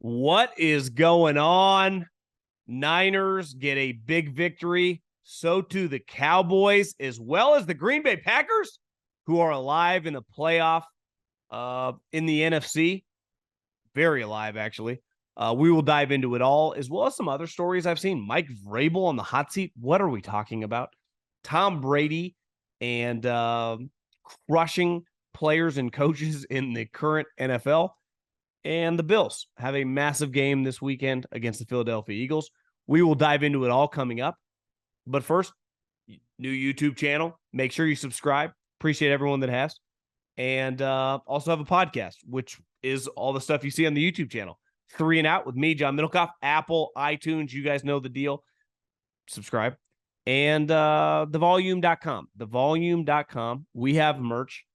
What is going on? Niners get a big victory. So too the Cowboys, as well as the Green Bay Packers, who are alive in the playoff in the NFC. Very alive, actually. We will dive into it all, as well as some other stories I've seen. Mike Vrabel on the hot seat. What are we talking about? Tom Brady and crushing players and coaches in the current NFL. And the Bills have a massive game this weekend against the Philadelphia Eagles. We will dive into it all coming up. But first, new YouTube channel. Make sure you subscribe. Appreciate everyone that has. And also have a podcast, which is all the stuff you see on the YouTube channel. 3 and Out with me, John Middlekauff, Apple, iTunes. You guys know the deal. Subscribe. And thevolume.com. Thevolume.com. We have merch.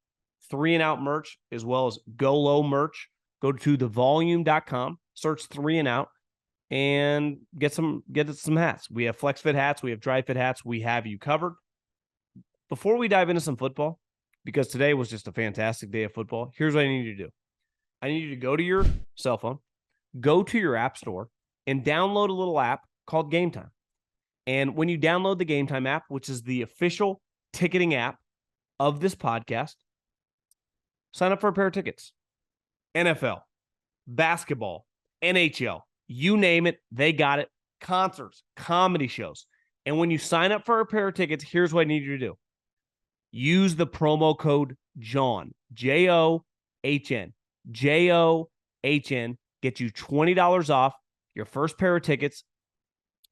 3 and Out merch, as well as Go Low merch. Go to thevolume.com, search 3 and Out, and get some hats. We have flex fit hats. We have dry fit hats. We have you covered. Before we dive into some football, because today was just a fantastic day of football, here's what I need you to do. I need you to go to your cell phone, go to your app store, and download a little app called Gametime. And when you download the Gametime app, which is the official ticketing app of this podcast, sign up for a pair of tickets. NFL, basketball, NHL, you name it, they got it. Concerts, comedy shows. And when you sign up for a pair of tickets, here's what I need you to do. Use the promo code JOHN, John, JOHN, get you $20 off your first pair of tickets.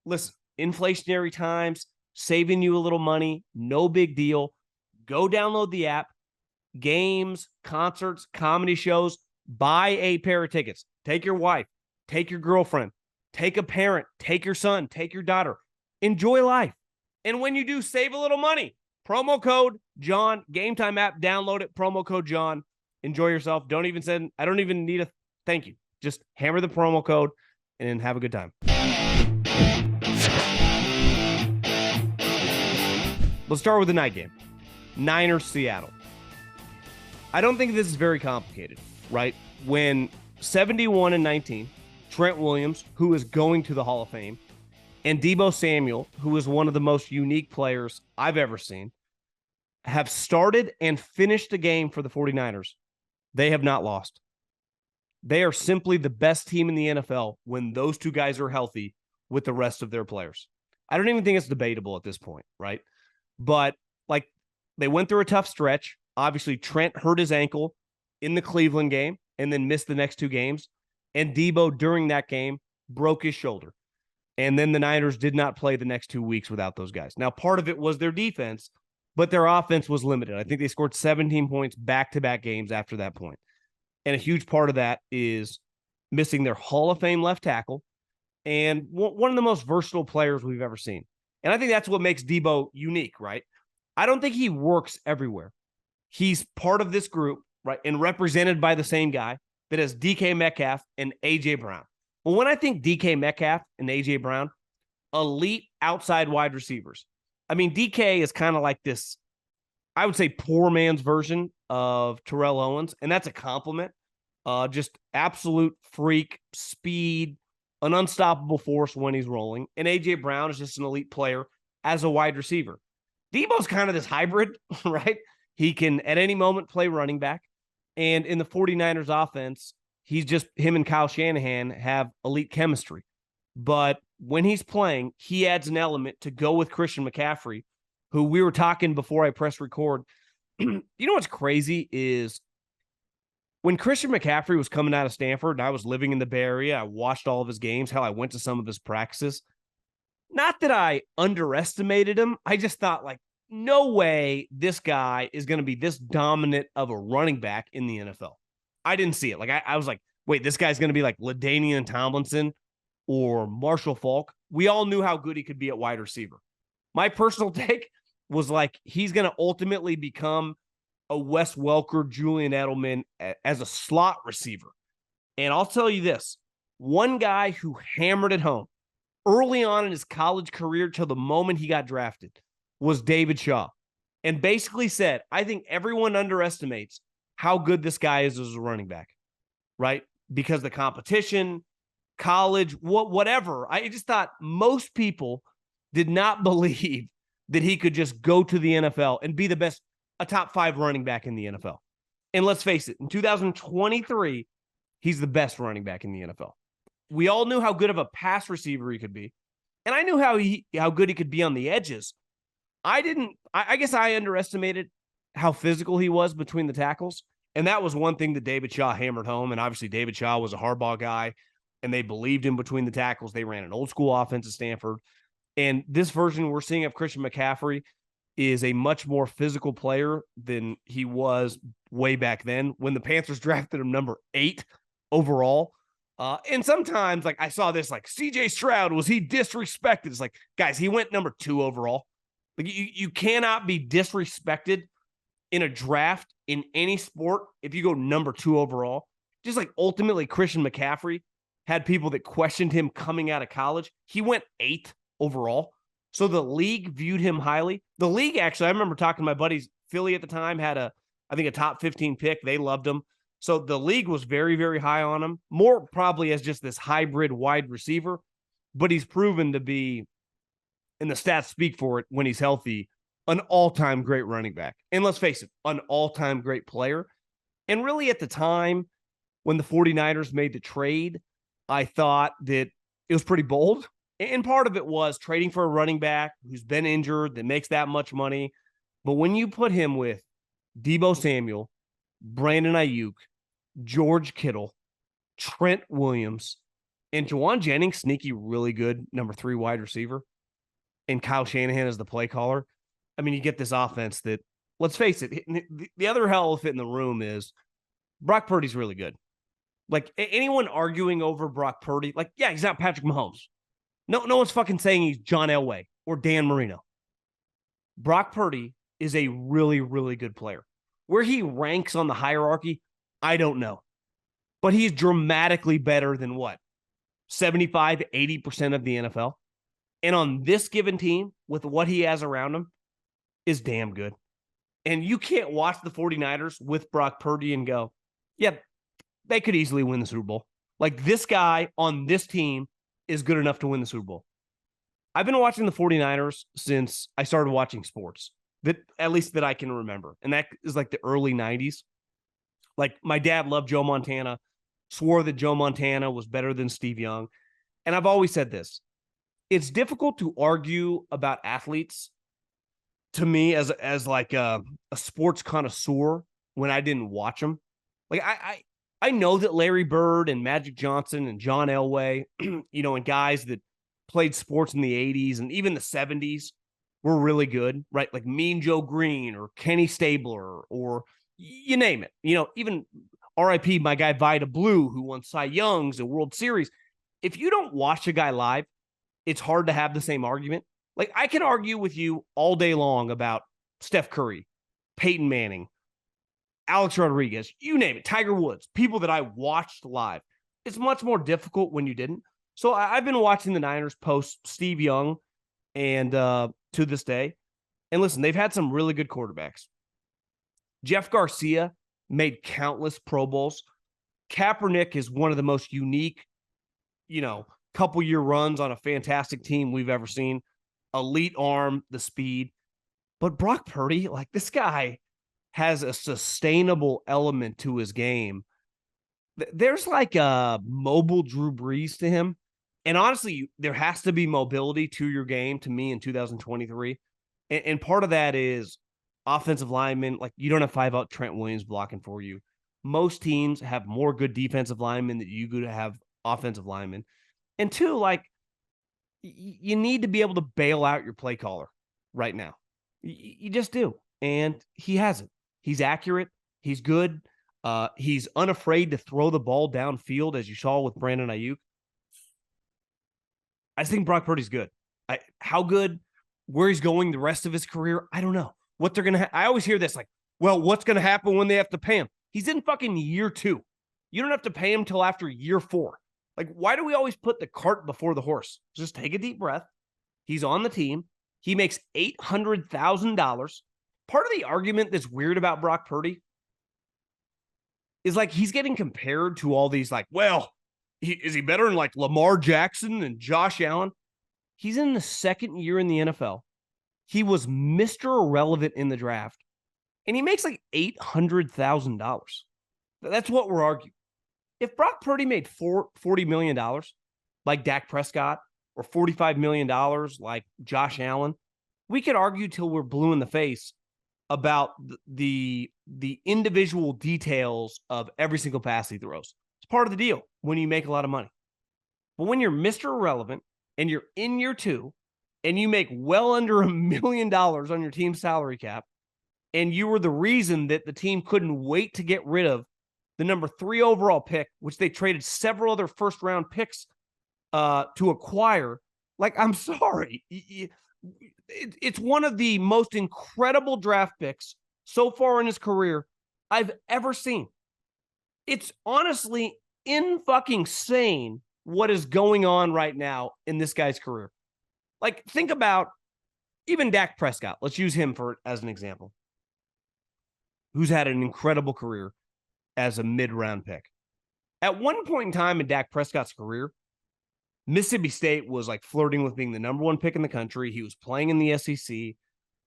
Listen, inflationary times, saving you a little money, no big deal. Go download the app. Games, concerts, comedy shows. Buy a pair of tickets. Take your wife, take your girlfriend, take a parent, take your son, take your daughter. Enjoy life. And when you do, save a little money. Promo code John, Gametime app, download it. Promo code John. Enjoy yourself. I don't even need a thank you. Just hammer the promo code and have a good time. Let's start with the night game. Niners, Seattle. I don't think this is very complicated. Right? When 71-19, Trent Williams, who is going to the Hall of Fame, and Deebo Samuel, who is one of the most unique players I've ever seen, have started and finished the game for the 49ers, they have not lost. They are simply the best team in the NFL when those two guys are healthy with the rest of their players. I don't even think it's debatable at this point, right? But like they went through a tough stretch. Obviously, Trent hurt his ankle in the Cleveland game and then missed the next 2 games. And Deebo, during that game, broke his shoulder. And then the Niners did not play the next 2 weeks without those guys. Now, part of it was their defense, but their offense was limited. I think they scored 17 points back-to-back games after that point. And a huge part of that is missing their Hall of Fame left tackle and one of the most versatile players we've ever seen. And I think that's what makes Deebo unique, right? I don't think he works everywhere. He's part of this group, right, and represented by the same guy that has DK Metcalf and A.J. Brown. Well, when I think DK Metcalf and A.J. Brown, elite outside wide receivers. I mean, DK is kind of like this, I would say, poor man's version of Terrell Owens, and that's a compliment. Just absolute freak, speed, an unstoppable force when he's rolling. And A.J. Brown is just an elite player as a wide receiver. Deebo's kind of this hybrid, right? He can, at any moment, play running back. And in the 49ers offense, him and Kyle Shanahan have elite chemistry. But when he's playing, he adds an element to go with Christian McCaffrey, who we were talking before I press record. You know what's crazy is when Christian McCaffrey was coming out of Stanford and I was living in the Bay Area, I watched all of his games. Hell, I went to some of his practices. Not that I underestimated him. I just thought, like, no way this guy is going to be this dominant of a running back in the NFL. I didn't see it. Like, I was like, wait, this guy's going to be like LaDainian Tomlinson or Marshall Faulk. We all knew how good he could be at wide receiver. My personal take was like, he's going to ultimately become a Wes Welker, Julian Edelman as a slot receiver. And I'll tell you this, one guy who hammered it home early on in his college career till the moment he got drafted was David Shaw, and basically said, I think everyone underestimates how good this guy is as a running back, right? Because the competition, college, whatever. I just thought most people did not believe that he could just go to the NFL and be a top 5 running back in the NFL. And let's face it, in 2023, he's the best running back in the NFL. We all knew how good of a pass receiver he could be. And I knew how good he could be on the edges. I guess I underestimated how physical he was between the tackles. And that was one thing that David Shaw hammered home. And obviously David Shaw was a Harbaugh guy, and they believed him between the tackles. They ran an old school offense at Stanford. And this version we're seeing of Christian McCaffrey is a much more physical player than he was way back then when the Panthers drafted him number 8 overall. And sometimes, like, I saw this, like, CJ Stroud, was he disrespected? It's like, guys, he went number 2 overall. Like, you cannot be disrespected in a draft in any sport if you go number 2 overall. Just like ultimately Christian McCaffrey had people that questioned him coming out of college. He went 8th overall. So the league viewed him highly. The league, actually, I remember talking to my buddies, Philly at the time had I think a top 15 pick. They loved him. So the league was very, very high on him, more probably as just this hybrid wide receiver, but he's proven to be, and the stats speak for it when he's healthy, an all-time great running back. And let's face it, an all-time great player. And really at the time when the 49ers made the trade, I thought that it was pretty bold. And part of it was trading for a running back who's been injured, that makes that much money. But when you put him with Deebo Samuel, Brandon Ayuk, George Kittle, Trent Williams, and Juwan Jennings, sneaky, really good number 3 wide receiver, and Kyle Shanahan as the play caller, I mean, you get this offense that, let's face it, the other elephant in the room is Brock Purdy's really good. Like, anyone arguing over Brock Purdy, like, yeah, he's not Patrick Mahomes. No one's fucking saying he's John Elway or Dan Marino. Brock Purdy is a really, really good player. Where he ranks on the hierarchy, I don't know. But he's dramatically better than what? 75, 80% of the NFL. And on this given team, with what he has around him, is damn good. And you can't watch the 49ers with Brock Purdy and go, yeah, they could easily win the Super Bowl. Like, this guy on this team is good enough to win the Super Bowl. I've been watching the 49ers since I started watching sports, that at least that I can remember. And that is like the early 90s. Like, my dad loved Joe Montana, swore that Joe Montana was better than Steve Young. And I've always said this. It's difficult to argue about athletes, to me, as like a sports connoisseur when I didn't watch them. Like, I know that Larry Bird and Magic Johnson and John Elway, and guys that played sports in the 80s and even the 70s were really good, right? Like Mean Joe Green or Kenny Stabler or you name it. Even RIP, my guy Vida Blue, who won Cy Youngs and World Series. If you don't watch a guy live, it's hard to have the same argument. Like, I can argue with you all day long about Steph Curry, Peyton Manning, Alex Rodriguez, you name it, Tiger Woods, people that I watched live. It's much more difficult when you didn't. So I've been watching the Niners post Steve Young and to this day. And listen, they've had some really good quarterbacks. Jeff Garcia made countless Pro Bowls. Kaepernick is one of the most unique, couple year runs on a fantastic team we've ever seen. Elite arm, the speed. But Brock Purdy, like, this guy has a sustainable element to his game. There's like a mobile Drew Brees to him. And honestly, there has to be mobility to your game, to me, in 2023. And part of that is offensive linemen. Like, you don't have 5-out Trent Williams blocking for you. Most teams have more good defensive linemen than you could have offensive linemen. And 2, like, you need to be able to bail out your play caller right now. You just do. And he hasn't. He's accurate. He's good. He's unafraid to throw the ball downfield, as you saw with Brandon Ayuk. I just think Brock Purdy's good. How good, where he's going the rest of his career, I don't know. What they're going to I always hear this, like, well, what's going to happen when they have to pay him? He's in fucking year 2. You don't have to pay him till after year 4. Like, why do we always put the cart before the horse? Just take a deep breath. He's on the team. He makes $800,000. Part of the argument that's weird about Brock Purdy is, like, he's getting compared to all these, like, well, Is he better than like Lamar Jackson and Josh Allen? He's in the second year in the NFL. He was Mr. Irrelevant in the draft, and he makes like $800,000. That's what we're arguing. If Brock Purdy made $40 million like Dak Prescott or $45 million like Josh Allen, we could argue till we're blue in the face about the individual details of every single pass he throws. It's part of the deal when you make a lot of money. But when you're Mr. Irrelevant and you're in year two and you make well under $1 million on your team's salary cap, and you were the reason that the team couldn't wait to get rid of the number 3 overall pick, which they traded several other first-round picks to acquire, like, I'm sorry. It's one of the most incredible draft picks so far in his career I've ever seen. It's honestly in-fucking-sane what is going on right now in this guy's career. Like, think about even Dak Prescott. Let's use him as an example, who's had an incredible career as a mid-round pick. At one point in time in Dak Prescott's career, Mississippi State was like flirting with being the number 1 pick in the country. He was playing in the SEC.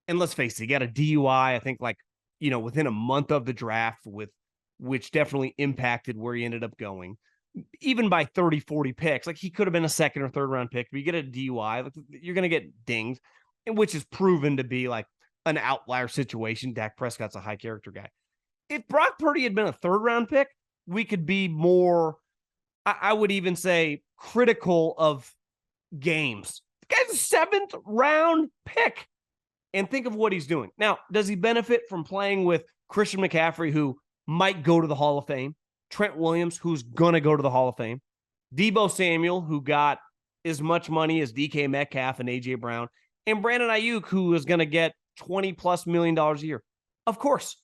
And let's face it, he got a DUI, I think, like, within a month of the draft, which definitely impacted where he ended up going. Even by 30, 40 picks, like, he could have been a second or third round pick. If you get a DUI, like, you're going to get dinged, and which is proven to be like an outlier situation. Dak Prescott's a high character guy. If Brock Purdy had been a third round pick, we could be more, I would even say, critical of games. The guy's a 7th round pick. And think of what he's doing. Now, does he benefit from playing with Christian McCaffrey, who might go to the Hall of Fame? Trent Williams, who's going to go to the Hall of Fame? Deebo Samuel, who got as much money as DK Metcalf and A.J. Brown? And Brandon Ayuk, who is going to get $20+ million a year? Of course.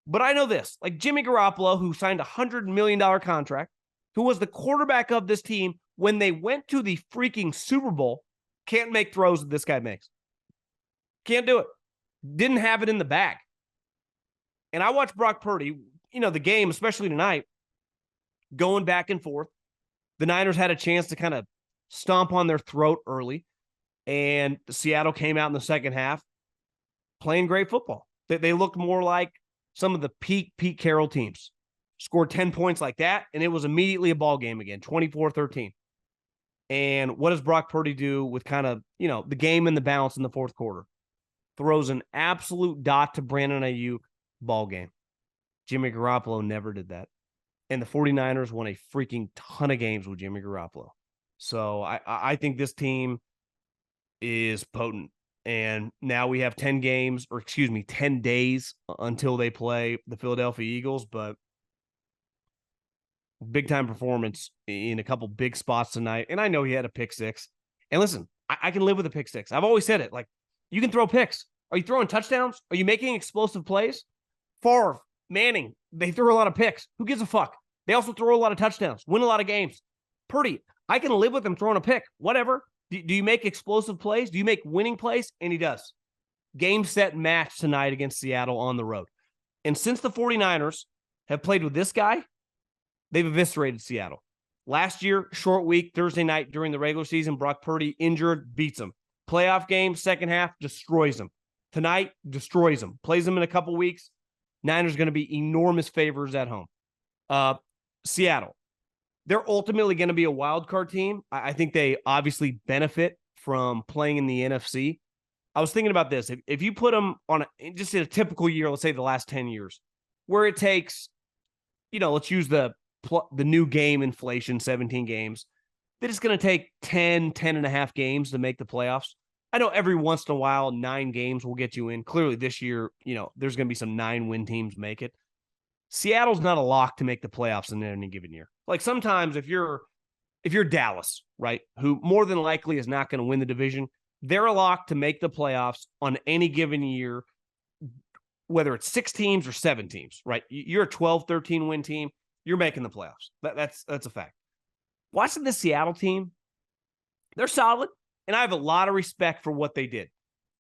But I know this, like Jimmy Garoppolo, who signed a $100 million contract, who was the quarterback of this team when they went to the freaking Super Bowl, can't make throws that this guy makes. Can't do it. Didn't have it in the bag. And I watched Brock Purdy, the game, especially tonight, going back and forth. The Niners had a chance to kind of stomp on their throat early, and Seattle came out in the second half playing great football. They looked more like some of the peak Pete Carroll teams. Scored 10 points like that, and it was immediately a ball game again, 24-13. And what does Brock Purdy do with kind of, the game and the balance in the fourth quarter? Throws an absolute dot to Brandon Ayuk, ball game. Jimmy Garoppolo never did that. And the 49ers won a freaking ton of games with Jimmy Garoppolo. So I think this team is potent. And now we have 10 days until they play the Philadelphia Eagles. But big time performance in a couple big spots tonight. And I know he had a pick six. And listen, I can live with a pick six. I've always said it. Like, you can throw picks. Are you throwing touchdowns? Are you making explosive plays? Favre, Manning, they throw a lot of picks. Who gives a fuck? They also throw a lot of touchdowns, win a lot of games. Purdy, I can live with him throwing a pick. Whatever. Do you make explosive plays? Do you make winning plays? And he does. Game, set, match tonight against Seattle on the road. And since the 49ers have played with this guy, they've eviscerated Seattle. Last year, short week, Thursday night during the regular season, Brock Purdy injured, beats them. Playoff game, second half, destroys them. Tonight, destroys them. Plays them in a couple weeks. Niners going to be enormous favors at home. Seattle, they're ultimately going to be a wild card team. I think they obviously benefit from playing in the NFC. I was thinking about this. If you put them on just in a typical year, let's say the last 10 years, where it takes, let's use the new game inflation, 17 games, that it's going to take 10 and a half games to make the playoffs. I know every once in a while, 9 games will get you in. Clearly this year, there's going to be some 9-win teams make it. Seattle's not a lock to make the playoffs in any given year. Like, sometimes if you're Dallas, right, who more than likely is not going to win the division, they're a lock to make the playoffs on any given year, whether it's 6 teams or 7 teams, right? You're a 12, 13-win team. You're making the playoffs. That's a fact. Watching the Seattle team, they're solid, and I have a lot of respect for what they did.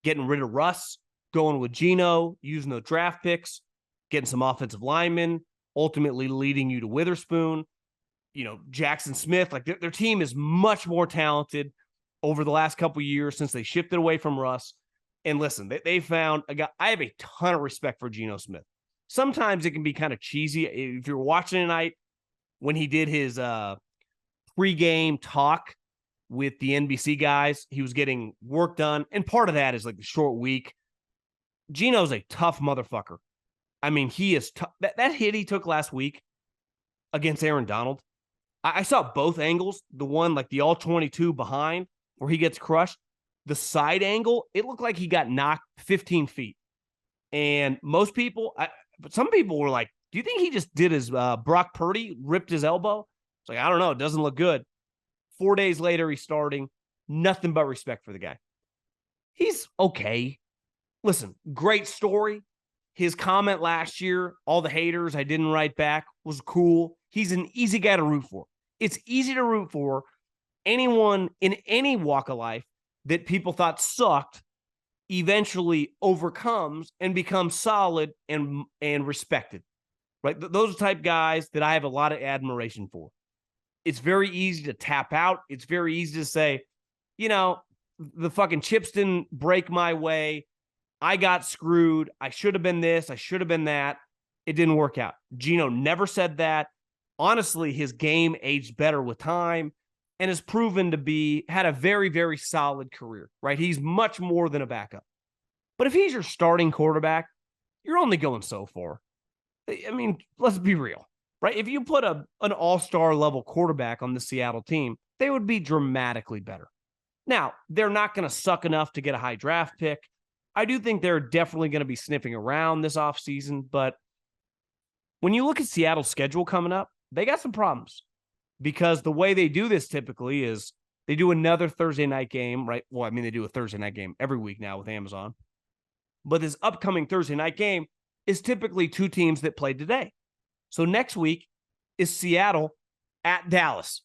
Getting rid of Russ, going with Geno, using the draft picks, getting some offensive linemen, ultimately leading you to Witherspoon. Jackson Smith. Like their team is much more talented over the last couple of years since they shifted away from Russ. And listen, they found a guy. I have a ton of respect for Geno Smith. Sometimes it can be kind of cheesy. If you're watching tonight when he did his pregame talk with the NBC guys, he was getting work done. And part of that is like the short week. Geno's a tough motherfucker. I mean, he is tough. That hit he took last week against Aaron Donald, I saw both angles. The one, like the all 22 behind where he gets crushed. The side angle, it looked like he got knocked 15 feet. And most people, but some people were like, do you think he just did his Brock Purdy, ripped his elbow? It's like, I don't know. It doesn't look good. 4 days later, he's starting. Nothing but respect for the guy. He's okay. Listen, great story. His comment last year, all the haters I didn't write back, was cool. He's an easy guy to root for. It's easy to root for anyone in any walk of life that people thought sucked eventually overcomes and becomes solid and respected, right? Those type guys that I have a lot of admiration for. It's very easy to tap out. It's very easy to say, the fucking chips didn't break my way. I got screwed. I should have been this. I should have been that. It didn't work out. Geno never said that. Honestly, his game aged better with time and has proven to had a very, very solid career, right? He's much more than a backup. But if he's your starting quarterback, you're only going so far. I mean, let's be real, right? If you put an all-star level quarterback on the Seattle team, they would be dramatically better. Now, they're not going to suck enough to get a high draft pick. I do think they're definitely going to be sniffing around this offseason, but when you look at Seattle's schedule coming up, they got some problems because the way they do this typically is they do another Thursday night game, right? Well, I mean, they do a Thursday night game every week now with Amazon, but this upcoming Thursday night game is typically two teams that played today. So next week is Seattle at Dallas.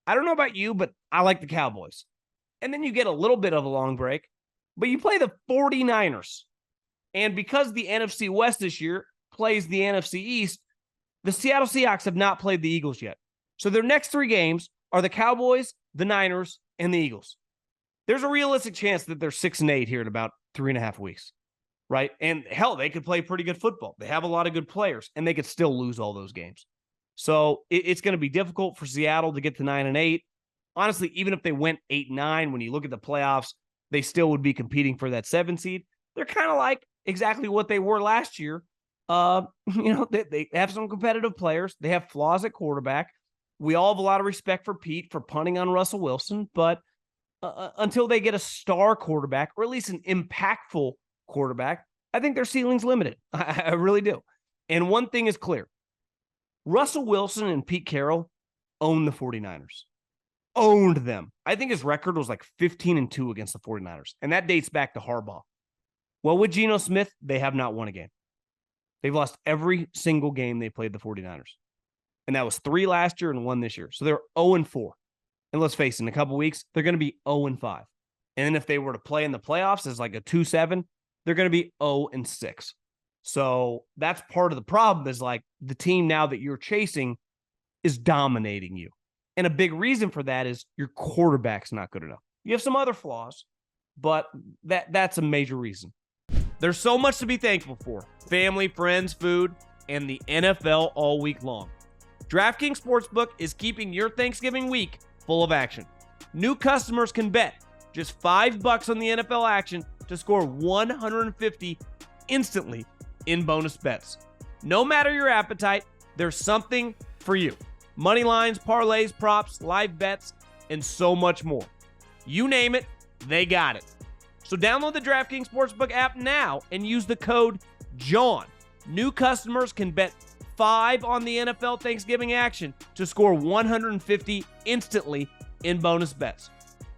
I don't know about you, but I like the Cowboys. And then you get a little bit of a long break. But you play the 49ers. And because the NFC West this year plays the NFC East, the Seattle Seahawks have not played the Eagles yet. So their next three games are the Cowboys, the Niners, and the Eagles. There's a realistic chance that they're 6-8 here in about 3.5 weeks, right? And hell, they could play pretty good football. They have a lot of good players, and they could still lose all those games. So it's going to be difficult for Seattle to get to 9-8. Honestly, even if they went 8-9, when you look at the playoffs, they still would be competing for that 7 seed. They're kind of like exactly what they were last year. They have some competitive players. They have flaws at quarterback. We all have a lot of respect for Pete for punting on Russell Wilson, but until they get a star quarterback, or at least an impactful quarterback, I think their ceiling's limited. I really do. And one thing is clear. Russell Wilson and Pete Carroll own the 49ers. Owned them. I think his record was like 15-2 against the 49ers. And that dates back to Harbaugh. Well, with Geno Smith, they have not won a game. They've lost every single game they played the 49ers. And that was 3 last year and 1 this year. So they're 0-4. And let's face it, in a couple weeks, they're going to be 0-5. And then if they were to play in the playoffs as like a 2-7, they're going to be 0-6. So that's part of the problem is like the team now that you're chasing is dominating you. And a big reason for that is your quarterback's not good enough. You have some other flaws, but that's a major reason. There's so much to be thankful for. Family, friends, food, and the NFL all week long. DraftKings Sportsbook is keeping your Thanksgiving week full of action. New customers can bet just $5 on the NFL action to score $150 instantly in bonus bets. No matter your appetite, there's something for you. Money lines, parlays, props, live bets, and so much more. You name it, they got it. So download the DraftKings Sportsbook app now and use the code JOHN. New customers can bet $5 on the NFL Thanksgiving action to score $150 instantly in bonus bets.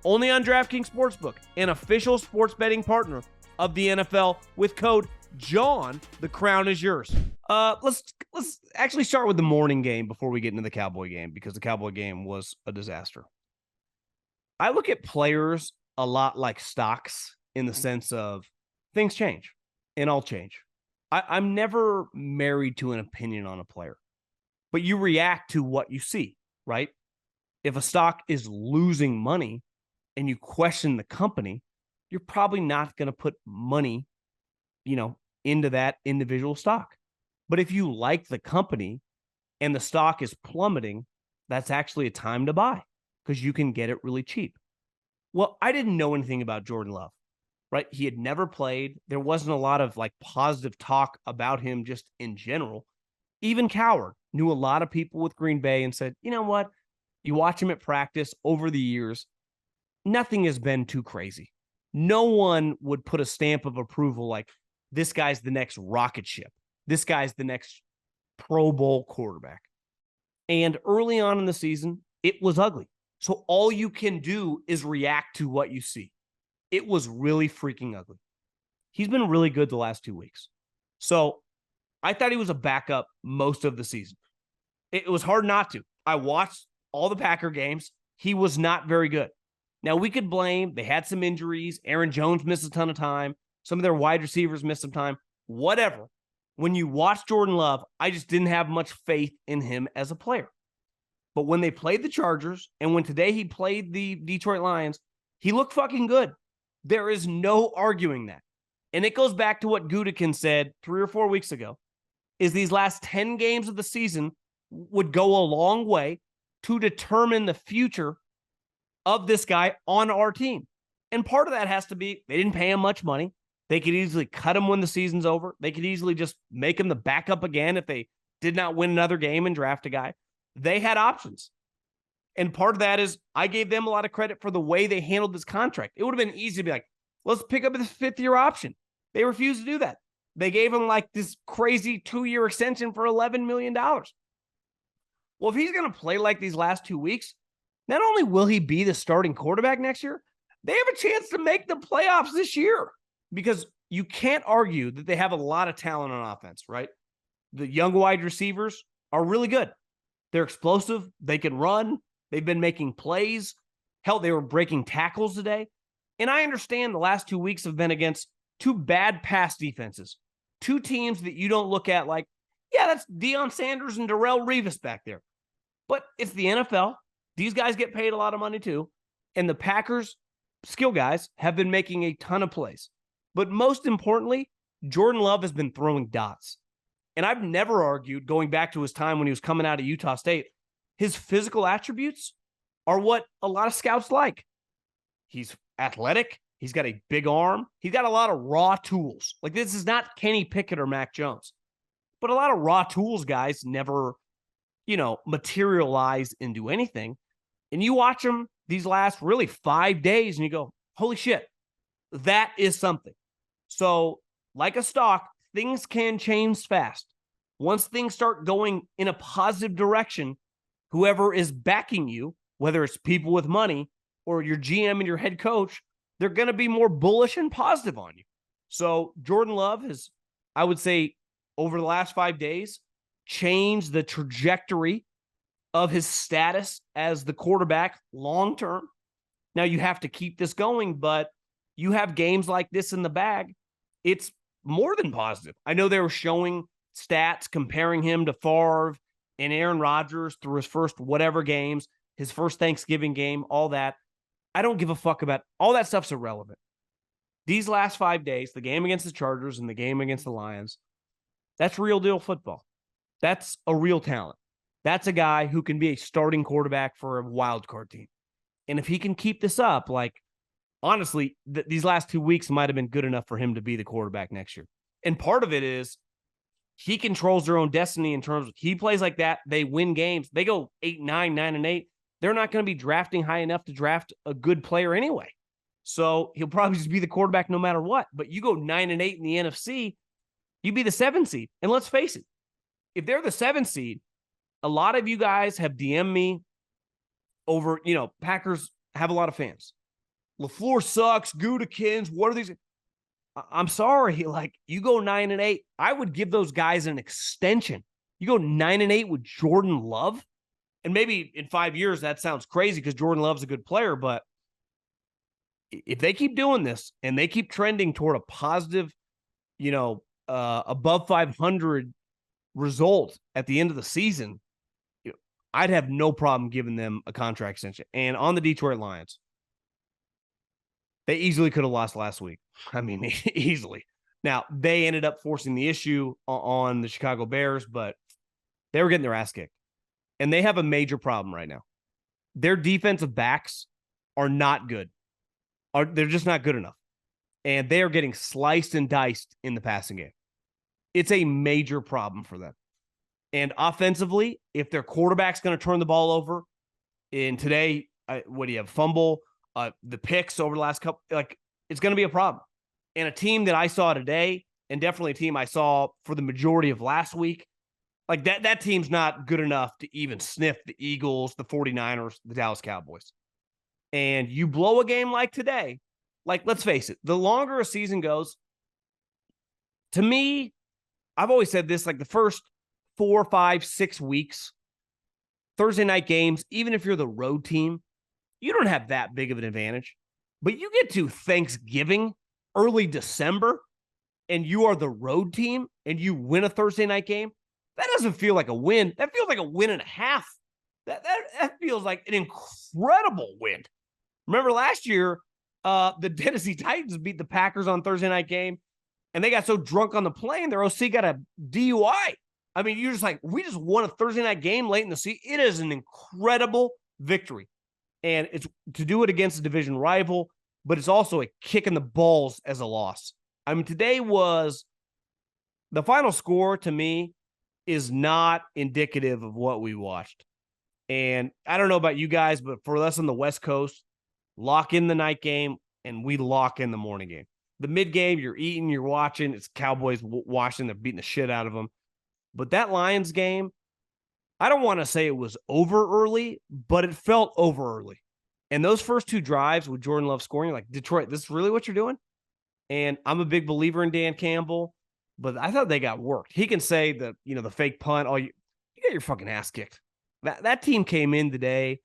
Only on DraftKings Sportsbook, an official sports betting partner of the NFL with code JOHN. The crown is yours. Let's actually start with the morning game before we get into the Cowboy game, because the Cowboy game was a disaster. I look at players a lot like stocks in the sense of things change and I'll change. I'm never married to an opinion on a player, but you react to what you see, right? If a stock is losing money and you question the company, you're probably not going to put money, into that individual stock. But if you like the company and the stock is plummeting, that's actually a time to buy because you can get it really cheap. Well, I didn't know anything about Jordan Love, right? He had never played. There wasn't a lot of positive talk about him just in general. Even Coward knew a lot of people with Green Bay and said, you know what? You watch him at practice over the years, nothing has been too crazy. No one would put a stamp of approval like, this guy's the next rocket ship. This guy's the next Pro Bowl quarterback. And early on in the season, it was ugly. So all you can do is react to what you see. It was really freaking ugly. He's been really good the last 2 weeks. So I thought he was a backup most of the season. It was hard not to. I watched all the Packer games. He was not very good. Now, we could blame, they had some injuries. Aaron Jones missed a ton of time. Some of their wide receivers missed some time. Whatever. When you watch Jordan Love, I just didn't have much faith in him as a player. But when they played the Chargers, and when today he played the Detroit Lions, he looked fucking good. There is no arguing that. And it goes back to what Gutekunst said 3 or 4 weeks ago, is these last 10 games of the season would go a long way to determine the future of this guy on our team. And part of that has to be they didn't pay him much money. They could easily cut him when the season's over. They could easily just make him the backup again if they did not win another game and draft a guy. They had options. And part of that is I gave them a lot of credit for the way they handled this contract. It would have been easy to be like, let's pick up this 5th-year option. They refused to do that. They gave him this crazy 2-year extension for $11 million. Well, if he's going to play like these last 2 weeks, not only will he be the starting quarterback next year, they have a chance to make the playoffs this year. Because you can't argue that they have a lot of talent on offense, right? The young wide receivers are really good. They're explosive. They can run. They've been making plays. Hell, they were breaking tackles today. And I understand the last 2 weeks have been against 2 bad pass defenses. 2 teams that you don't look at like, yeah, that's Deion Sanders and Darrelle Revis back there. But it's the NFL. These guys get paid a lot of money too. And the Packers, skill guys, have been making a ton of plays. But most importantly, Jordan Love has been throwing dots. And I've never argued, going back to his time when he was coming out of Utah State, his physical attributes are what a lot of scouts like. He's athletic. He's got a big arm. He's got a lot of raw tools. This is not Kenny Pickett or Mac Jones. But a lot of raw tools guys never, materialize into anything. And you watch them these last really 5 days and you go, holy shit, that is something. So like a stock, things can change fast. Once things start going in a positive direction, whoever is backing you, whether it's people with money or your GM and your head coach, they're going to be more bullish and positive on you. So Jordan Love has, I would say, over the last 5 days, changed the trajectory of his status as the quarterback long-term. Now you have to keep this going, but you have games like this in the bag. It's more than positive. I know they were showing stats comparing him to Favre and Aaron Rodgers through his first whatever games, his first Thanksgiving game, all that. I don't give a fuck about all that stuff's irrelevant. These last 5 days, the game against the Chargers and the game against the Lions, that's real deal football. That's a real talent. That's a guy who can be a starting quarterback for a wild card team. And if he can keep this up, honestly, these last 2 weeks might have been good enough for him to be the quarterback next year. And part of it is he controls their own destiny in terms of he plays like that. They win games. They go 8-9, 9-8. They're not going to be drafting high enough to draft a good player anyway. So he'll probably just be the quarterback no matter what. But you go 9-8 in the NFC, you be the 7 seed. And let's face it, if they're the 7 seed, a lot of you guys have DM'd me over, Packers have a lot of fans. LaFleur sucks. Gutekunst. What are these? I'm sorry. You go 9-8. I would give those guys an extension. You go 9-8 with Jordan Love. And maybe in 5 years, that sounds crazy because Jordan Love's a good player. But if they keep doing this and they keep trending toward a positive, above 500 result at the end of the season, I'd have no problem giving them a contract extension. And on the Detroit Lions, they easily could have lost last week. I mean, easily. Now, they ended up forcing the issue on the Chicago Bears, but they were getting their ass kicked. And they have a major problem right now. Their defensive backs are not good. They're just not good enough. And they are getting sliced and diced in the passing game. It's a major problem for them. And offensively, if their quarterback's going to turn the ball over, and today, what do you have? Fumble, the picks over the last couple, like, it's going to be a problem. And a team that I saw today, and definitely a team I saw for the majority of last week, like that team's not good enough to even sniff the Eagles, the 49ers, the Dallas Cowboys. And you blow a game like today, like, let's face it, the longer a season goes, to me, I've always said this, like the first 4, 5, 6 weeks, Thursday night games, even if you're the road team, you don't have that big of an advantage. But you get to Thanksgiving, early December, and you are the road team and you win a Thursday night game, that doesn't feel like a win. That feels like a win and a half. That feels like an incredible win. Remember last year, the Tennessee Titans beat the Packers on Thursday night game, and they got so drunk on the plane, their OC got a DUI. I mean, you're just like, we just won a Thursday night game late in the season. It is an incredible victory. And it's to do it against a division rival, but it's also a kick in the balls as a loss. I mean, today was the final score to me is not indicative of what we watched. And I don't know about you guys, but for us on the West Coast, lock in the night game and we lock in the morning game. The mid game, you're eating, you're watching. It's Cowboys watching. They're beating the shit out of them. But that Lions game, I don't want to say it was over early, but it felt over early. And those first 2 drives with Jordan Love scoring, like, Detroit, this is really what you're doing? And I'm a big believer in Dan Campbell, but I thought they got worked. He can say the fake punt. Oh, you got your fucking ass kicked. That team came in today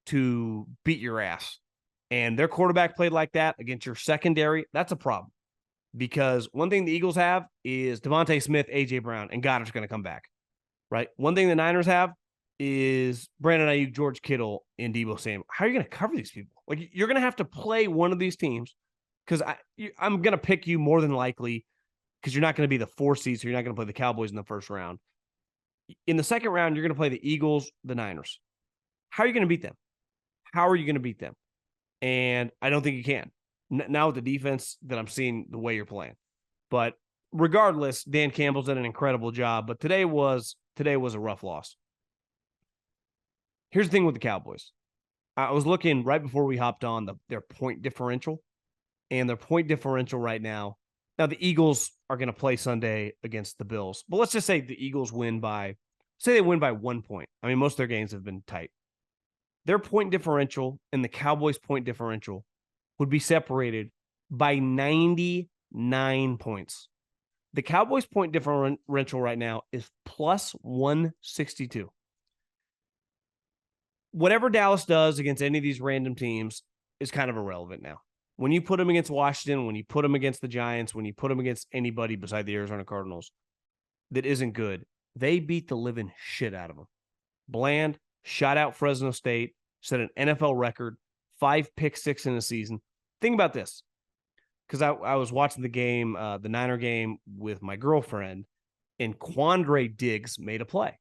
to beat your ass. And their quarterback played like that against your secondary. That's a problem. Because one thing the Eagles have is Devontae Smith, A.J. Brown, and Goddard's going to come back, right? One thing the Niners have is Brandon Ayuk, George Kittle, and Deebo Samuel. How are you going to cover these people? Like, you're going to have to play one of these teams because I'm going to pick you more than likely because you're not going to be the 4 seed, so you're not going to play the Cowboys in the first round. In the second round, you're going to play the Eagles, the Niners. How are you going to beat them? How are you going to beat them? And I don't think you can. Now with the defense that I'm seeing the way you're playing. But regardless, Dan Campbell's done an incredible job. But today was a rough loss. Here's the thing with the Cowboys. I was looking right before we hopped on their point differential. And their point differential right now. Now, the Eagles are going to play Sunday against the Bills. But let's just say the Eagles win by 1 point. I mean, most of their games have been tight. Their point differential and the Cowboys' point differential would be separated by 99 points. The Cowboys' point differential right now is plus 162. Whatever Dallas does against any of these random teams is kind of irrelevant now. When you put them against Washington, when you put them against the Giants, when you put them against anybody beside the Arizona Cardinals that isn't good, they beat the living shit out of them. Bland shot out Fresno State, set an NFL record, 5 pick-6 in a season. Think about this, because I was watching the game, the Niner game with my girlfriend, and Quandre Diggs made a play.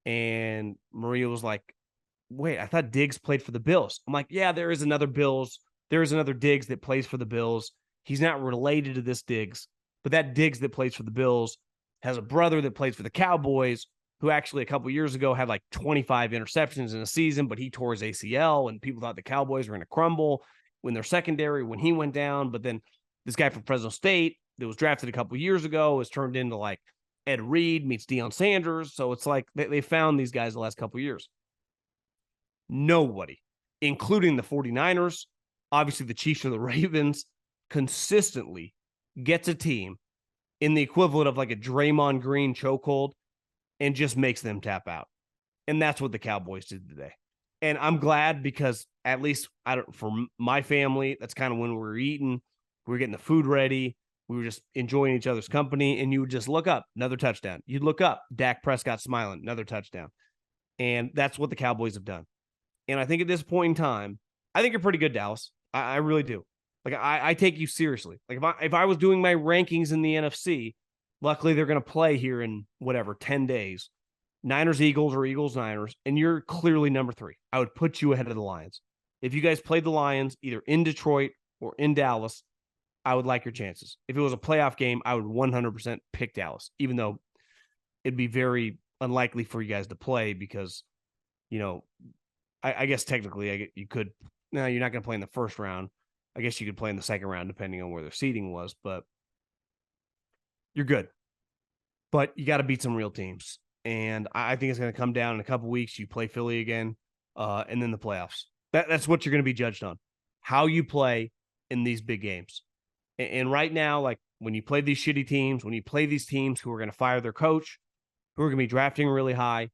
And Maria was like, wait, I thought Diggs played for the Bills. I'm like, yeah, there is another Diggs that plays for the Bills. He's not related to this Diggs, but that Diggs that plays for the Bills has a brother that plays for the Cowboys, who actually a couple years ago had like 25 interceptions in a season, but he tore his ACL, and people thought the Cowboys were going to crumble when their secondary, when he went down. But then this guy from Fresno State that was drafted a couple years ago has turned into like Ed Reed meets Deion Sanders. So it's like they found these guys the last couple years. Nobody, including the 49ers, obviously the Chiefs or the Ravens, consistently gets a team in the equivalent of like a Draymond Green chokehold and just makes them tap out. And that's what the Cowboys did today. And I'm glad because at least for my family, that's kind of when we were eating. We were getting the food ready. We were just enjoying each other's company. And you would just look up, another touchdown. You'd look up, Dak Prescott smiling, another touchdown. And that's what the Cowboys have done. And I think at this point in time, I think you're pretty good, Dallas. I really do. Like, I take you seriously. Like, if I was doing my rankings in the NFC, luckily they're going to play here in 10 days. Niners, Eagles, or Eagles, Niners, and you're clearly number 3. I would put you ahead of the Lions. If you guys played the Lions either in Detroit or in Dallas, I would like your chances. If it was a playoff game, I would 100% pick Dallas, even though it'd be very unlikely for you guys to play because, I guess technically you could. No, you're not going to play in the first round. I guess you could play in the second round depending on where their seeding was, but you're good. But you got to beat some real teams. And I think it's going to come down in a couple weeks. You play Philly again, and then the playoffs. That's what you're going to be judged on, how you play in these big games. And right now, like when you play these shitty teams, when you play these teams who are going to fire their coach, who are going to be drafting really high,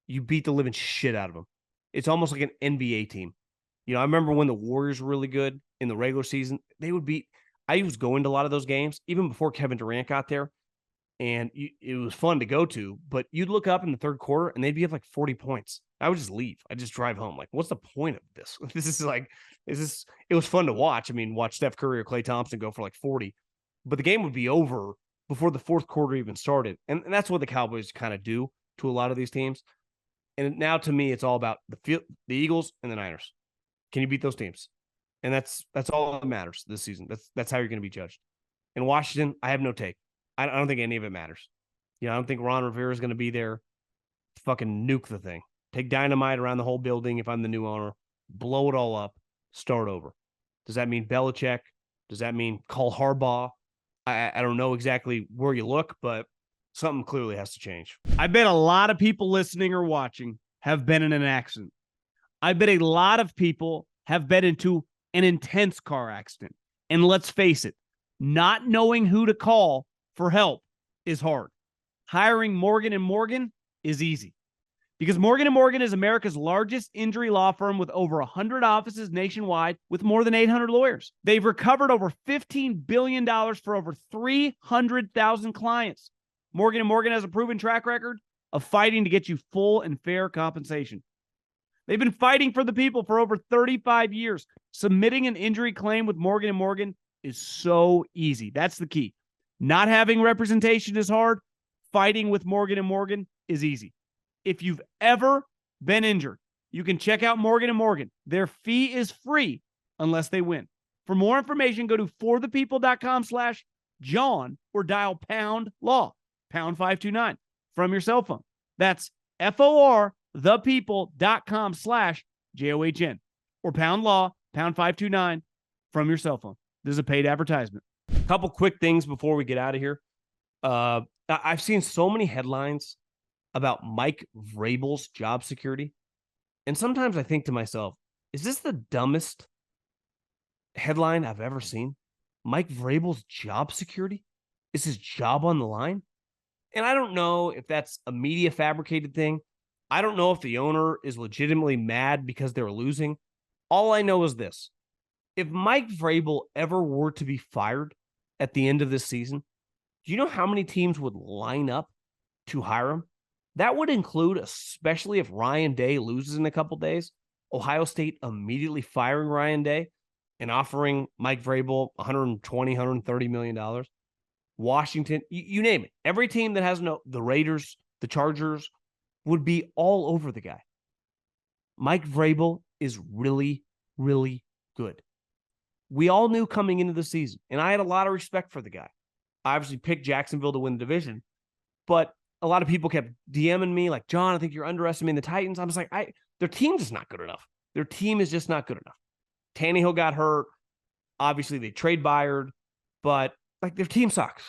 you beat the living shit out of them. It's almost like an NBA team. I remember when the Warriors were really good in the regular season, they would beat. I was going to a lot of those games, even before Kevin Durant got there. And it was fun to go to, but you'd look up in the third quarter and they'd be up like 40 points. I would just leave. I'd just drive home. Like, what's the point of this? It was fun to watch. I mean, watch Steph Curry or Klay Thompson go for like 40, but the game would be over before the fourth quarter even started. And that's what the Cowboys kind of do to a lot of these teams. And now to me, it's all about the Eagles and the Niners. Can you beat those teams? And that's all that matters this season. That's how you're going to be judged. In Washington, I have no take. I don't think any of it matters. I don't think Ron Rivera is going to be there to fucking nuke the thing. Take dynamite around the whole building if I'm the new owner. Blow it all up. Start over. Does that mean Belichick? Does that mean call Harbaugh? I don't know exactly where you look, but something clearly has to change. I bet a lot of people listening or watching have been in an accident. I bet a lot of people have been into an intense car accident. And let's face it, not knowing who to call for help is hard. Hiring Morgan & Morgan is easy because Morgan & Morgan is America's largest injury law firm with over 100 offices nationwide with more than 800 lawyers. They've recovered over $15 billion for over 300,000 clients. Morgan & Morgan has a proven track record of fighting to get you full and fair compensation. They've been fighting for the people for over 35 years. Submitting an injury claim with Morgan & Morgan is so easy. That's the key. Not having representation is hard. Fighting with Morgan & Morgan is easy. If you've ever been injured, you can check out Morgan & Morgan. Their fee is free unless they win. For more information, go to forthepeople.com/John or dial pound law, pound 529 from your cell phone. That's forthepeople.com/JOHN or pound law, pound 529 from your cell phone. This is a paid advertisement. A couple quick things before we get out of here. I've seen so many headlines about Mike Vrabel's job security. And sometimes I think to myself, is this the dumbest headline I've ever seen? Mike Vrabel's job security? Is his job on the line? And I don't know if that's a media fabricated thing. I don't know if the owner is legitimately mad because they're losing. All I know is this. If Mike Vrabel ever were to be fired at the end of this season, do you know how many teams would line up to hire him? That would include, especially if Ryan Day loses in a couple days, Ohio State immediately firing Ryan Day and offering Mike Vrabel $120, $130 million. Washington, you name it. Every team that has the Raiders, the Chargers, would be all over the guy. Mike Vrabel is really, really good. We all knew coming into the season, and I had a lot of respect for the guy. I obviously picked Jacksonville to win the division, but a lot of people kept DMing me like, John, I think you're underestimating the Titans. I was like, their team is not good enough. Their team is just not good enough. Tannehill got hurt. Obviously, they trade Byard, but like their team sucks.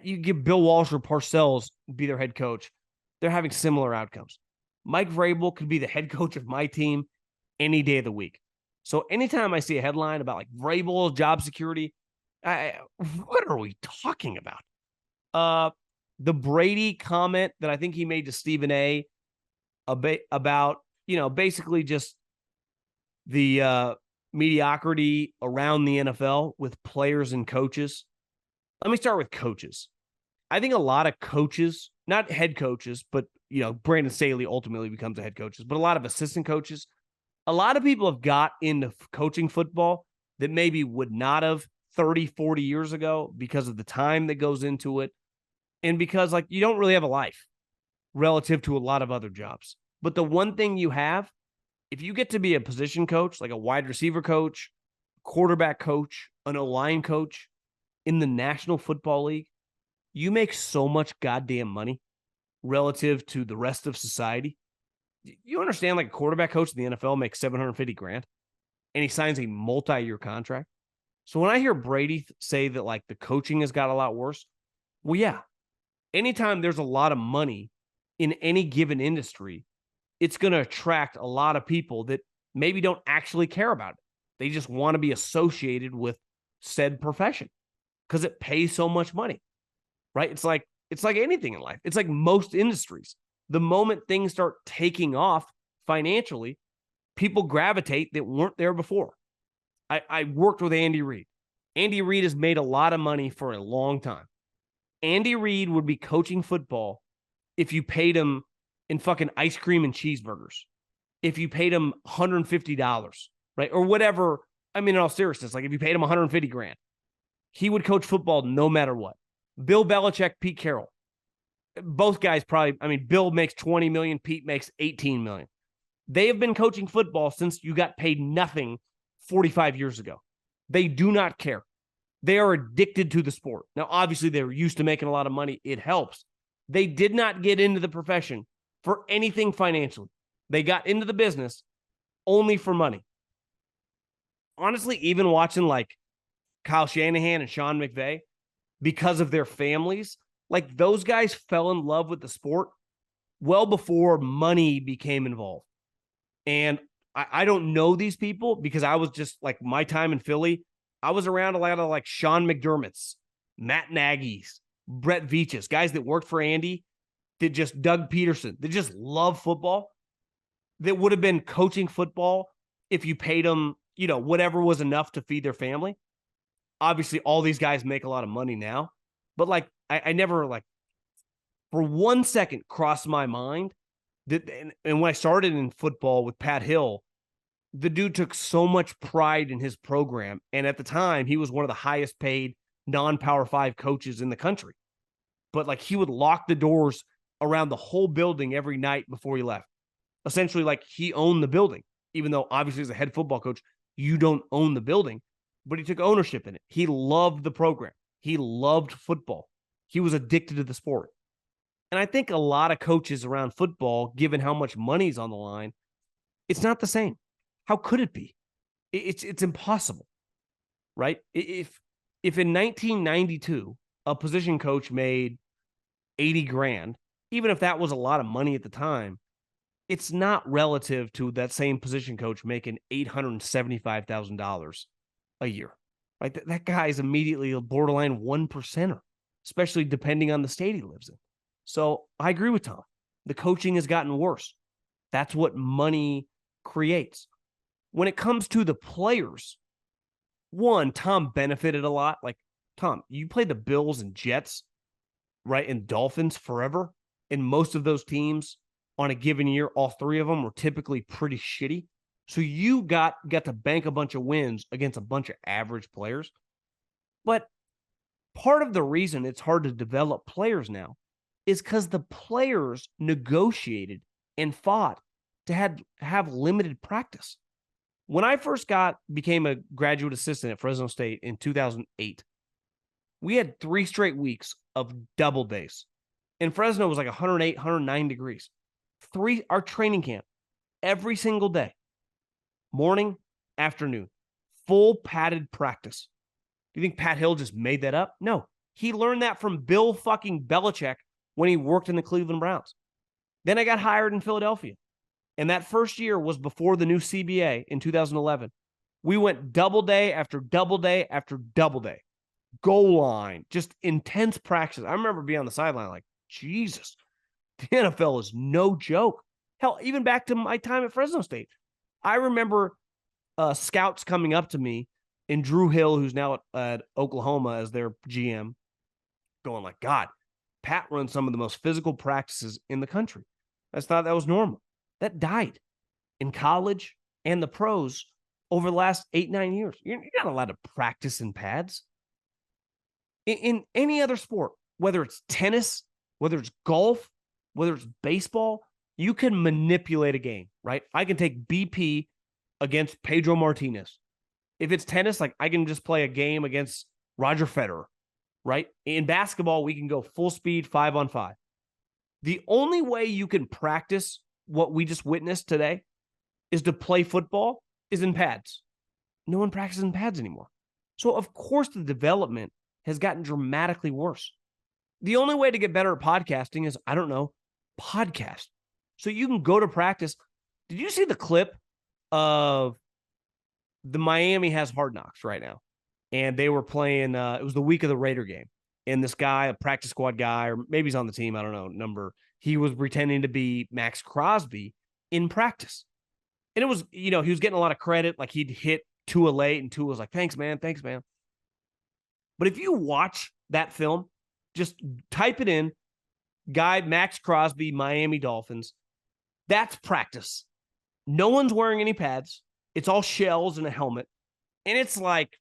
You give Bill Walsh or Parcells be their head coach. They're having similar outcomes. Mike Vrabel could be the head coach of my team any day of the week. So anytime I see a headline about like Vrabel job security, what are we talking about? The Brady comment that I think he made to Stephen A. about, basically just the mediocrity around the NFL with players and coaches. Let me start with coaches. I think a lot of coaches, not head coaches, but Brandon Staley ultimately becomes a head coach, but a lot of assistant coaches. A lot of people have got into coaching football that maybe would not have 30, 40 years ago because of the time that goes into it. And because you don't really have a life relative to a lot of other jobs. But the one thing you have, if you get to be a position coach, like a wide receiver coach, quarterback coach, an O-line coach in the National Football League, you make so much goddamn money relative to the rest of society. You understand, a quarterback coach in the NFL makes $750,000 and he signs a multi-year contract. So when I hear Brady say that the coaching has got a lot worse, well, yeah, anytime there's a lot of money in any given industry, it's going to attract a lot of people that maybe don't actually care about it. They just want to be associated with said profession because it pays so much money, right? It's like anything in life. It's like most industries. The moment things start taking off financially, people gravitate that weren't there before. I worked with Andy Reid. Andy Reid has made a lot of money for a long time. Andy Reid would be coaching football if you paid him in fucking ice cream and cheeseburgers, if you paid him $150, right? Or whatever. I mean, in all seriousness, if you paid him $150,000, he would coach football no matter what. Bill Belichick, Pete Carroll. Both guys probably, Bill makes $20 million, Pete makes $18 million. They have been coaching football since you got paid nothing 45 years ago. They do not care. They are addicted to the sport. Now, obviously, they're used to making a lot of money. It helps. They did not get into the profession for anything financially. They got into the business only for money. Honestly, even watching Kyle Shanahan and Sean McVay, because of their families, those guys fell in love with the sport well before money became involved. And I don't know these people because I was just my time in Philly, I was around a lot of Sean McDermott's, Matt Nagy's, Brett Veach's, guys that worked for Andy, that just Doug Peterson, that just love football, that would have been coaching football if you paid them, whatever was enough to feed their family. Obviously, all these guys make a lot of money now, but I never for 1 second crossed my mind that, and when I started in football with Pat Hill, the dude took so much pride in his program. And at the time, he was one of the highest paid non-Power 5 coaches in the country. But he would lock the doors around the whole building every night before he left. Essentially, he owned the building, even though obviously as a head football coach, you don't own the building, but he took ownership in it. He loved the program. He loved football. He was addicted to the sport. And I think a lot of coaches around football, given how much money's on the line, it's not the same. How could it be? It's impossible, right? If in 1992 a position coach made $80,000, even if that was a lot of money at the time, it's not relative to that same position coach making $875,000 a year, right? That guy is immediately a borderline 1%er, especially depending on the state he lives in. So I agree with Tom. The coaching has gotten worse. That's what money creates. When it comes to the players, one, Tom benefited a lot. Tom, you played the Bills and Jets, right, and Dolphins forever. And most of those teams on a given year, all three of them were typically pretty shitty. So you got to bank a bunch of wins against a bunch of average players. But part of the reason it's hard to develop players now is because the players negotiated and fought to have limited practice. When I first became a graduate assistant at Fresno State in 2008, we had 3 straight weeks of double days. In Fresno, it was 108, 109 degrees. Our training camp, every single day, morning, afternoon, full padded practice. Do you think Pat Hill just made that up? No. He learned that from Bill fucking Belichick when he worked in the Cleveland Browns. Then I got hired in Philadelphia. And that first year was before the new CBA in 2011. We went double day after double day after double day. Goal line, just intense practice. I remember being on the sideline Jesus, the NFL is no joke. Hell, even back to my time at Fresno State. I remember scouts coming up to me, and Drew Hill, who's now at Oklahoma as their GM, going God, Pat runs some of the most physical practices in the country. That's thought that was normal. That died in college and the pros over the last 8-9 years. You're not allowed to practice in pads. In any other sport, whether it's tennis, whether it's golf, whether it's baseball, you can manipulate a game, right? I can take BP against Pedro Martinez. If it's tennis, like I can just play a game against Roger Federer, right? In basketball, we can go full speed 5-on-5. The only way you can practice what we just witnessed today is to play football is in pads. No one practices in pads anymore. So, of course, the development has gotten dramatically worse. The only way to get better at podcasting is, I don't know, podcast. So you can go to practice. Did you see the clip of the Miami has Hard Knocks right now? And they were playing, it was the week of the Raider game. And this guy, a practice squad guy, or maybe he's on the team, I don't know, he was pretending to be Max Crosby in practice. And it was, he was getting a lot of credit. Like he'd hit Tua late and Tua was like, thanks, man. But if you watch that film, just type it in, guy Max Crosby, Miami Dolphins, that's practice. No one's wearing any pads. It's all shells and a helmet. And it's like,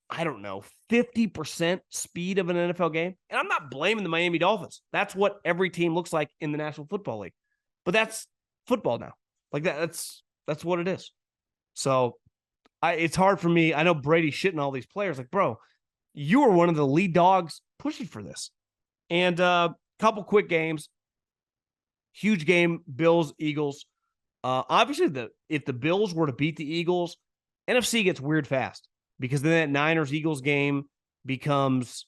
I don't know, 50% speed of an NFL game. And I'm not blaming the Miami Dolphins. That's what every team looks like in the National Football League. But that's football now. Like that's what it is. So it's hard for me. I know Brady's shitting all these players. Like, bro, you were one of the lead dogs pushing for this. And couple quick games. Huge game, Bills, Eagles. Obviously, if the Bills were to beat the Eagles, NFC gets weird fast. Because then that Niners-Eagles game becomes,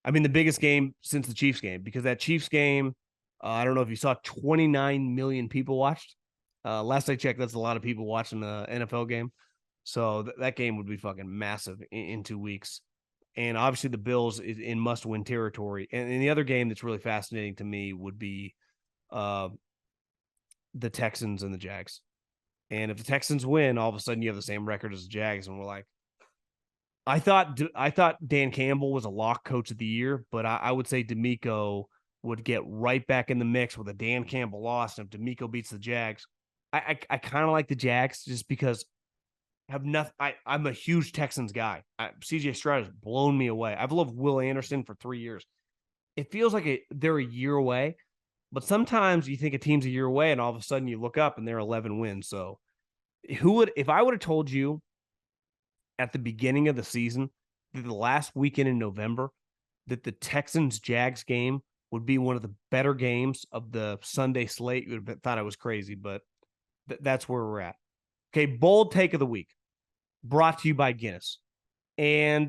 the biggest game since the Chiefs game. Because that Chiefs game, I don't know if you saw, 29 million people watched. Last I checked, that's a lot of people watching the NFL game. So that game would be fucking massive in 2 weeks. And obviously the Bills is in must-win territory. And the other game that's really fascinating to me would be the Texans and the Jags. And if the Texans win, all of a sudden you have the same record as the Jags. And we're like, I thought Dan Campbell was a lock coach of the year, but I would say D'Amico would get right back in the mix with a Dan Campbell loss. And if D'Amico beats the Jags, I kind of like the Jags just because I'm a huge Texans guy. CJ Stroud has blown me away. I've loved Will Anderson for 3 years. It feels like they're a year away, but sometimes you think a team's a year away and all of a sudden you look up and they're 11 wins. So if I would have told you at the beginning of the season that the last weekend in November that the Texans-Jags game would be one of the better games of the Sunday slate, you would have thought I was crazy, but that's where we're at. Okay, bold take of the week, brought to you by Guinness. And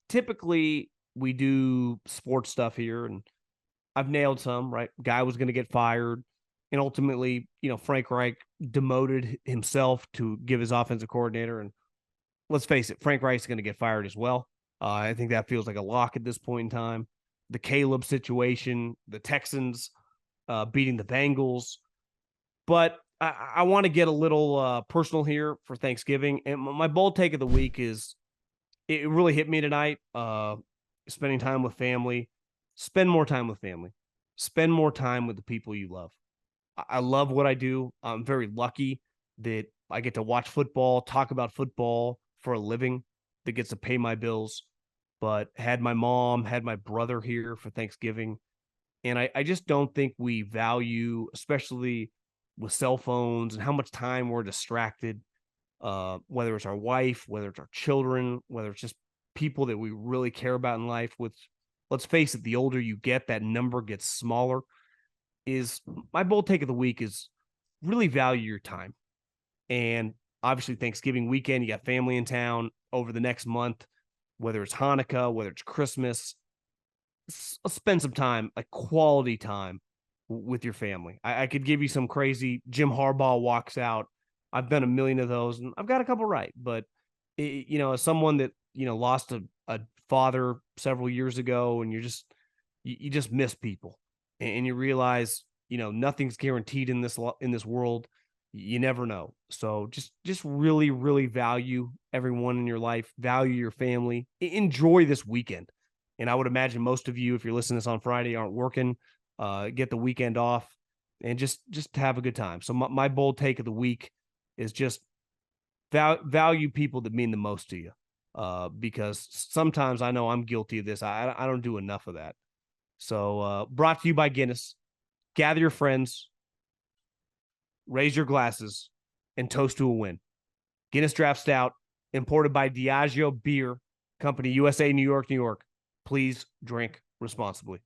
typically we do sports stuff here, and I've nailed some, right? Guy was going to get fired, and ultimately, Frank Reich demoted himself to give his offensive coordinator, and let's face it, Frank Reich's going to get fired as well. I think that feels like a lock at this point in time. The Caleb situation, the Texans beating the Bengals. But I want to get a little personal here for Thanksgiving. And my bold take of the week is it really hit me tonight. Spending time with family. Spend more time with family. Spend more time with the people you love. I love what I do. I'm very lucky that I get to watch football, talk about football for a living that gets to pay my bills. But had my mom, had my brother here for Thanksgiving. And I just don't think we value, especially with cell phones and how much time we're distracted, whether it's our wife, whether it's our children, whether it's just people that we really care about in life. With, let's face it, the older you get, that number gets smaller. Is my bold take of the week is really value your time. And obviously Thanksgiving weekend, you got family in town over the next month, whether it's Hanukkah, whether it's Christmas, spend some time, like quality time with your family. I could give you some crazy Jim Harbaugh walks out. I've done a million of those and I've got a couple right, but as someone that, lost a father several years ago, and you just miss people and you realize, nothing's guaranteed in this world. You never know. So just really, really value everyone in your life, value your family, enjoy this weekend. And I would imagine most of you, if you're listening to this on Friday, aren't working, get the weekend off. and just have a good time. So my bold take of the week is just value people that mean the most to you. Because sometimes I know I'm guilty of this. I don't do enough of that. So brought to you by Guinness. Gather your friends, raise your glasses, and toast to a win. Guinness Draft Stout, imported by Diageo Beer Company, USA, New York, New York. Please drink responsibly.